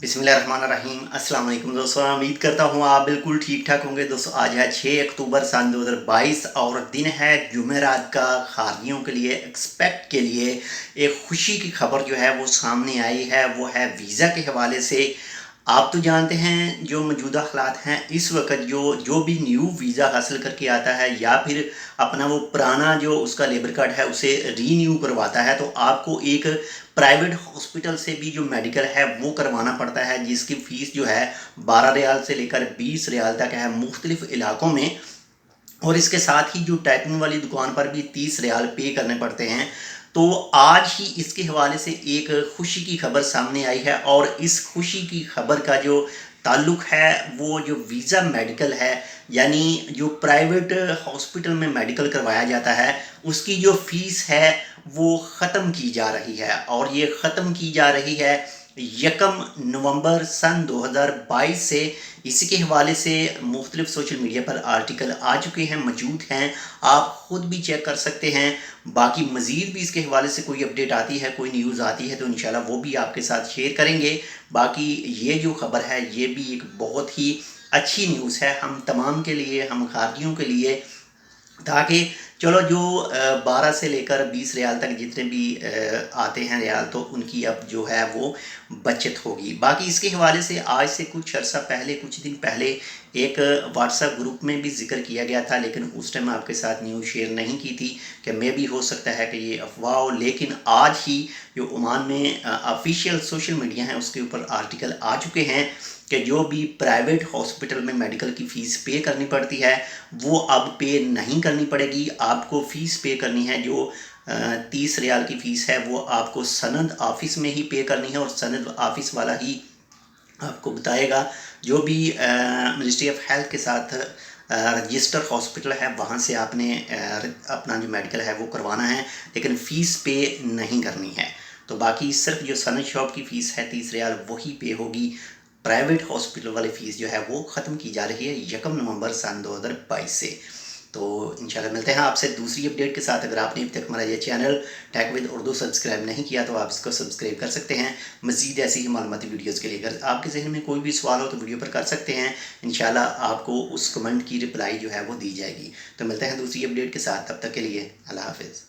बिस्मिल्लाहिर्रहमानिर्रहीम। अस्सलाम वालेकुम दोस्तों, उम्मीद करता हूँ आप बिल्कुल ठीक ठाक होंगे। दोस्तों आज है 6 अक्टूबर सन 2022 और दिन है जुमेरात का। खारजियों के लिए एक्सपेक्ट के लिए एक खुशी की खबर जो है वो सामने आई है, वो है वीज़ा के हवाले से। आप तो जानते हैं जो मौजूदा हालात हैं इस वक्त, जो जो भी न्यू वीज़ा हासिल करके आता है या फिर अपना वो पुराना जो उसका लेबर कार्ड है उसे रीन्यू करवाता है, तो आपको एक प्राइवेट हॉस्पिटल से भी जो मेडिकल है वो करवाना पड़ता है, जिसकी फ़ीस जो है 12 रियाल से लेकर 20 रियाल तक है मुख्तलिफ़ इलाकों में। और इसके साथ ही जो टाइपिंग वाली दुकान पर भी 30 रियाल पे करने पड़ते हैं। तो आज ही इसके हवाले से एक खुशी की खबर सामने आई है, और इस खुशी की खबर का जो ताल्लुक़ है वो जो वीज़ा मेडिकल है, यानी जो प्राइवेट हॉस्पिटल में मेडिकल करवाया जाता है उसकी जो फ़ीस है वो ख़त्म की जा रही है। और ये ख़त्म की जा रही है 1 नवंबर सन 2022 से। इसी के हवाले से मुख्तलिफ सोशल मीडिया पर आर्टिकल आ चुके हैं, मौजूद हैं, आप ख़ुद भी चेक कर सकते हैं। बाकी मज़ीद भी इसके हवाले से कोई अपडेट आती है, कोई न्यूज़ आती है तो इंशाल्लाह वो भी आपके साथ शेयर करेंगे। बाकी ये जो ख़बर है ये भी एक बहुत ही अच्छी न्यूज़ है हम तमाम के लिए, हम खारजियों के लिए, ताकि चलो जो 12 से लेकर 20 रियाल तक जितने भी आते हैं रियाल, तो उनकी अब जो है वो बचत होगी। बाकी इसके हवाले से आज से कुछ अर्सा पहले, कुछ दिन पहले एक व्हाट्सएप ग्रुप में भी ज़िक्र किया गया था, लेकिन उस टाइम आपके साथ न्यूज़ शेयर नहीं की थी कि मे भी हो सकता है कि ये अफवाह हो। लेकिन आज ही जो ओमान में ऑफिशियल सोशल मीडिया है उसके ऊपर आर्टिकल आ चुके हैं कि जो भी प्राइवेट हॉस्पिटल में मेडिकल की फ़ीस पे करनी पड़ती है वो अब पे नहीं करनी पड़ेगी। आपको फ़ीस पे करनी है जो 30 रियाल की फ़ीस है वो आपको सनद ऑफ़िस में ही पे करनी है, और सनद ऑफ़िस वाला ही आपको बताएगा। जो भी मिनिस्ट्री ऑफ हेल्थ के साथ रजिस्टर हॉस्पिटल है वहाँ से आपने अपना जो मेडिकल है वो करवाना है, लेकिन फ़ीस पे नहीं करनी है। तो बाकी सिर्फ जो सनद शॉप की फ़ीस है 30 रियाल वही पे होगी। प्राइवेट हॉस्पिटल वाली फ़ीस जो है वो ख़त्म की जा रही है 1 नवंबर सन 2022 से। तो इंशाल्लाह मिलते हैं आपसे दूसरी अपडेट के साथ। अगर आपने अभी तक हमारा ये channel tech with Urdu subscribe नहीं किया तो आप इसको सब्सक्राइब कर सकते हैं मज़ीद ऐसी ही मालूमाती वीडियोज़ के लिए। अगर आपके जहन में कोई भी सवाल हो तो वीडियो पर कर सकते हैं, इंशाल्लाह आपको उस कमेंट की रिप्लाई जो है वो दी जाएगी। तो मिलते हैं दूसरी अपडेट के साथ, तब तक के लिए अल्लाह हाफ़िज़।